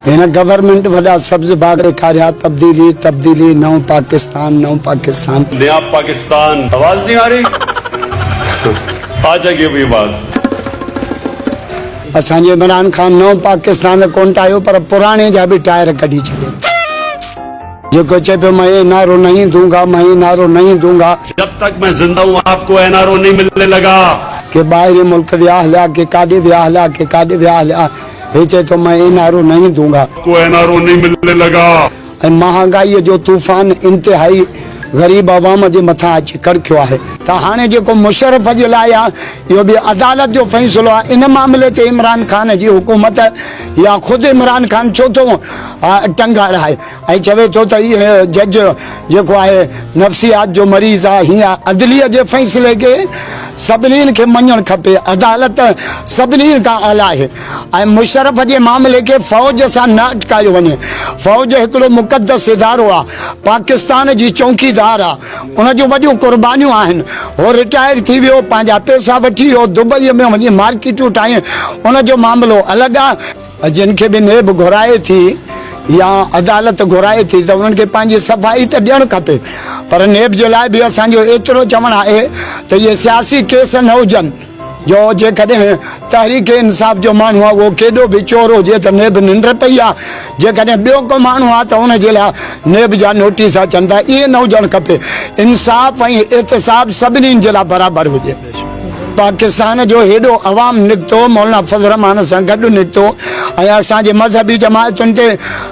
In government वॾा सब्ज बाग ॾेखारिया तब्दीली तब्दीली नओं पाकिस्तान नओं पाकिस्तान नया पाकिस्तान। आवाज नहीं आ रही? आ जाएगी अभी आवाज। असांजे इमरान खान नओं पाकिस्तान कोन ठाहियो पर पुराणे जा बि टायर कढी छॾे जेको चए पियो मैं नारो नहीं दूंगा मैं नारो नहीं दूंगा जब तक मैं जिंदा हूँ आपको एनआरओ नहीं मिलने लगा। के ॿाहिरि मुल्क विया हलिया के काॾे विया हलिया के काॾे विया हलिया हे चए थो मैं नारो नहीं दूंगा को एनआरओ नहीं मिलने लगा। ऐं महांगाईअ जो तूफ़ान इंतिहाई ग़रीब अवाम जे मथां अची कड़कियो आहे त हाणे जेको मुशर्रफ जे लाइ आहे इहो बि अदालत जो फ़ैसिलो आहे इन मामले ते इमरान खान जी हुकूमत या ख़ुदि इमरान खान छो थो टंग अड़ाए ऐं चवे थो त इहे जज जेको आहे नफ़सियात जो मरीज़ आहे हीअं अदलीअ जे फ़ैसिले खे सभिनीनि खे मञणु खपे अदालत सभिनी खां आला आहे ऐं मुशर्रफ जे मामले खे फ़ौज सां न अटकायो वञे फ़ौज हिकिड़ो मुक़दस इदारो आहे पाकिस्तान जी चौकीदार आहे उन जूं वॾियूं क़ुर्बानियूं आहिनि हो रिटायर थी वियो पंहिंजा पैसा वठी वियो दुबई में वञी मार्केटूं ठाहियूं उन जो मामिलो अलॻि आहे जिन खे बि नेब घुराए थी या अदालत घुराए थी त उन्हनि खे पंहिंजी सफ़ाई त ॾियणु खपे पर नेब जे लाइ बि असांजो एतिरो चवणु आहे त इहे सियासी केस न हुजनि जो जेकॾहिं तहरीक इंसाफ़ जो माण्हू आहे उहो केॾो बि चोर हुजे त नेब निंड पई आहे जेकॾहिं ॿियो को माण्हू आहे त उनजे लाइ नेब जा नोटिस अचनि था इहे न हुजणु खपे इंसाफ़ ऐं एहतिसाब सभिनीनि जे लाइ बराबरि हुजे पाकिस्तान जो हेॾो अवाम निकितो मौलाना फज़ल रहमान सां गॾु निकितो ऐं असांजे मज़हबी जमातुनि ते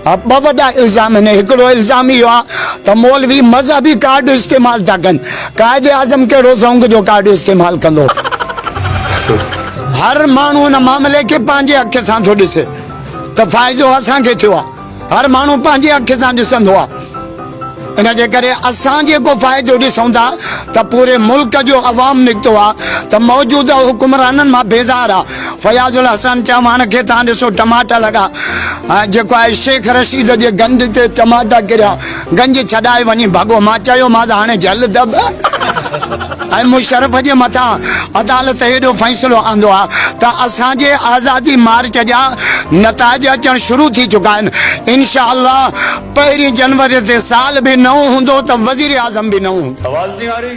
ॿ वॾा इल्ज़ाम आहिनि हिकिड़ो इल्ज़ाम इहो आहे त मौलवी मज़हबी कार्ड इस्तेमालु था कनि क़ाइदे आज़म कहिड़ो ज़ौंग जो कार्ड इस्तेमालु कंदो हर माण्हू हिन मामले खे पंहिंजे अख सां थो ॾिसे त फ़ाइदो असांखे थियो आहे हर माण्हू पंहिंजे अख सां ॾिसंदो आहे इन जे करे असां जेको फ़ाइदो ॾिसूं था त पूरे मुल्क जो अवाम निकितो आहे त मौजूदा हुकुमराननि मां बेज़ार आहे फयाज़ुल हसन चौहान खे तव्हां ॾिसो टमाटा लॻा जेको आहे शेख रशीद जे गंज ते टमाटा किरिया गंज छॾाए वञी भॻो मां चयो मां हाणे जल दब ऐं मुशर्रफ जे मथां अदालत हेॾो फ़ैसिलो आंदो आहे त असांजे आज़ादी मार्च जा नताइज अचणु शुरू थी चुका आहिनि इंशाअल्लाह 1 जनवरी ते साल बि नओं हूंदो त वज़ीर आज़म बि नओं हूंदो। आवाज नहीं आ रही?